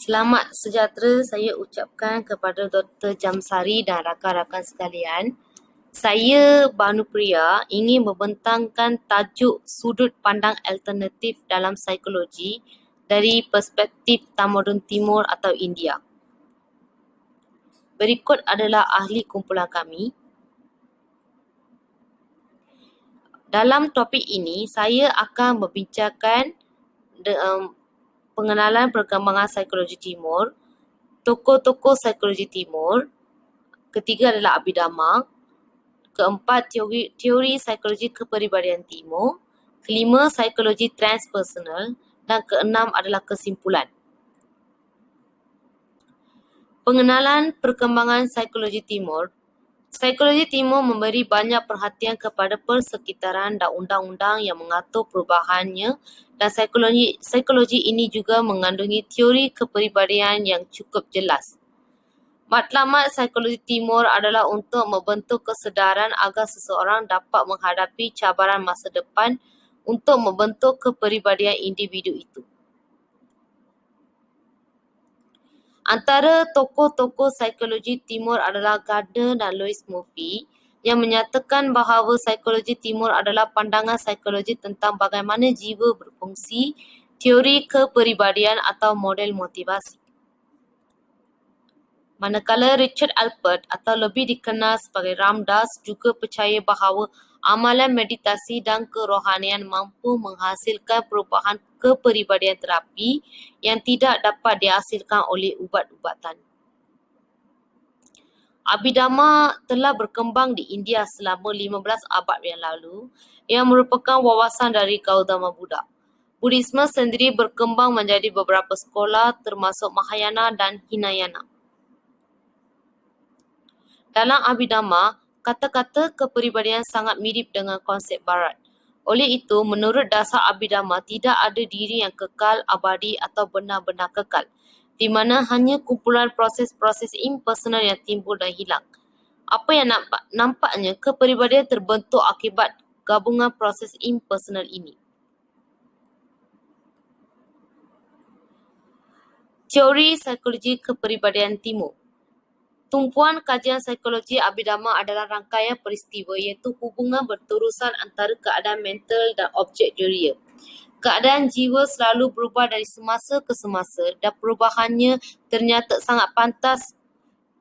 Selamat sejahtera saya ucapkan kepada Dr. Jamsari dan rakan-rakan sekalian. Saya Banu Priya ingin membentangkan tajuk sudut pandang alternatif dalam psikologi dari perspektif tamadun timur atau India. Berikut adalah ahli kumpulan kami. Dalam topik ini, saya akan membincangkan pengenalan perkembangan psikologi timur, tokoh-tokoh psikologi timur, ketiga adalah Abhidhamma, keempat teori psikologi kepribadian timur, kelima psikologi transpersonal dan keenam adalah kesimpulan. Pengenalan perkembangan psikologi timur. Psikologi timur memberi banyak perhatian kepada persekitaran dan undang-undang yang mengatur perubahannya, dan psikologi ini juga mengandungi teori kepribadian yang cukup jelas. Matlamat psikologi timur adalah untuk membentuk kesedaran agar seseorang dapat menghadapi cabaran masa depan untuk membentuk kepribadian individu itu. Antara tokoh-tokoh psikologi timur adalah Gardner dan Louis Murphy yang menyatakan bahawa psikologi timur adalah pandangan psikologi tentang bagaimana jiwa berfungsi, teori kepribadian atau model motivasi. Manakala Richard Alpert atau lebih dikenal sebagai Ram Dass juga percaya bahawa amalan meditasi dan kerohanian mampu menghasilkan perubahan kepribadian terapi yang tidak dapat dihasilkan oleh ubat-ubatan. Abhidhamma telah berkembang di India selama 15 abad yang lalu yang merupakan wawasan dari Gautama Buddha. Buddhisme sendiri berkembang menjadi beberapa sekolah termasuk Mahayana dan Hinayana. Dalam Abhidhamma, kata-kata kepribadian sangat mirip dengan konsep Barat. Oleh itu, menurut dasar Abhidhamma, tidak ada diri yang kekal, abadi atau benar-benar kekal, di mana hanya kumpulan proses-proses impersonal yang timbul dan hilang. Apa yang nampaknya, kepribadian terbentuk akibat gabungan proses impersonal ini. Teori psikologi kepribadian timur. Tumpuan kajian psikologi Abhidhamma adalah rangkaian peristiwa iaitu hubungan berterusan antara keadaan mental dan objek deria. Keadaan jiwa selalu berubah dari semasa ke semasa dan perubahannya ternyata sangat pantas.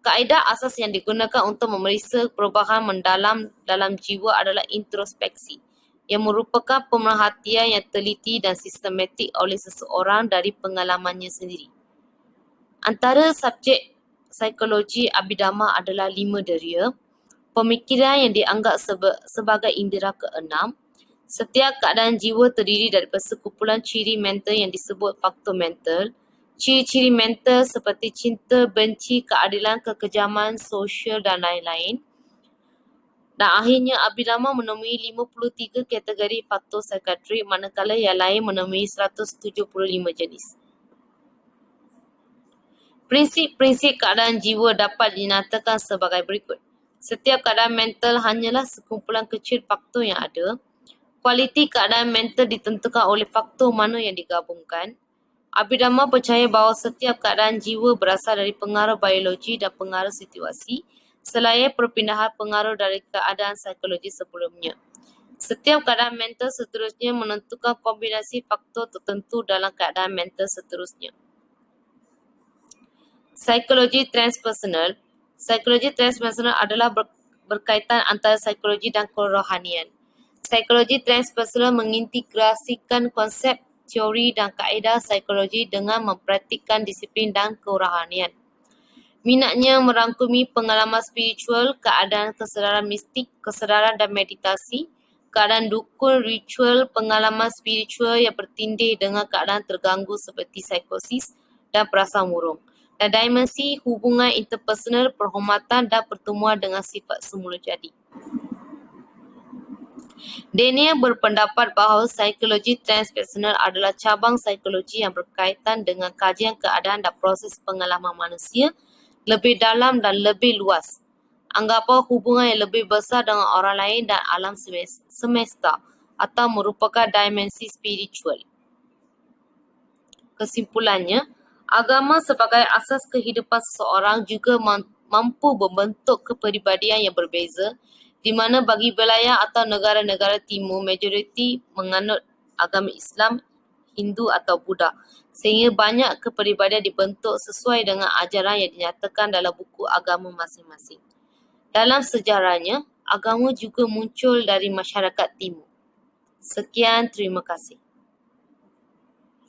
Kaedah asas yang digunakan untuk memeriksa perubahan mendalam dalam jiwa adalah introspeksi, yang merupakan pemerhatian yang teliti dan sistematik oleh seseorang dari pengalamannya sendiri. Antara subjek psikologi Abhidhamma adalah 5 deria, pemikiran yang dianggap sebagai indera keenam. Setiap keadaan jiwa terdiri daripada sekumpulan ciri mental yang disebut faktor mental. Ciri-ciri mental seperti cinta, benci, keadilan, kekejaman, sosial dan lain-lain. Dan akhirnya Abhidhamma menemui 53 kategori faktor psikiatrik manakala yang lain menemui 175 jenis. Prinsip-prinsip keadaan jiwa dapat dinyatakan sebagai berikut. Setiap keadaan mental hanyalah sekumpulan kecil faktor yang ada. Kualiti keadaan mental ditentukan oleh faktor mana yang digabungkan. Abhidhamma percaya bahawa setiap keadaan jiwa berasal dari pengaruh biologi dan pengaruh situasi, selain perpindahan pengaruh dari keadaan psikologi sebelumnya. Setiap keadaan mental seterusnya menentukan kombinasi faktor tertentu dalam keadaan mental seterusnya. Psikologi transpersonal. Psikologi transpersonal adalah berkaitan antara psikologi dan kerohanian. Psikologi transpersonal mengintegrasikan konsep, teori dan kaedah psikologi dengan mempraktikkan disiplin dan kerohanian. Minatnya merangkumi pengalaman spiritual, keadaan kesedaran mistik, kesedaran dan meditasi, keadaan dukun, ritual, pengalaman spiritual yang bertindih dengan keadaan terganggu seperti psikosis dan perasaan murung, dan dimensi hubungan interpersonal, perhormatan dan pertemuan dengan sifat semula jadi. Daniel berpendapat bahawa psikologi transpersonal adalah cabang psikologi yang berkaitan dengan kajian keadaan dan proses pengalaman manusia lebih dalam dan lebih luas. Anggapan hubungan yang lebih besar dengan orang lain dan alam semesta atau merupakan dimensi spiritual. Kesimpulannya, Agama sebagai asas kehidupan seseorang juga mampu membentuk kepribadian yang berbeza, di mana bagi wilayah atau negara-negara timur majoriti menganut agama Islam, Hindu atau Buddha, sehingga banyak kepribadian dibentuk sesuai dengan ajaran yang dinyatakan dalam buku agama masing-masing. Dalam sejarahnya, agama juga muncul dari masyarakat timur. Sekian, terima kasih.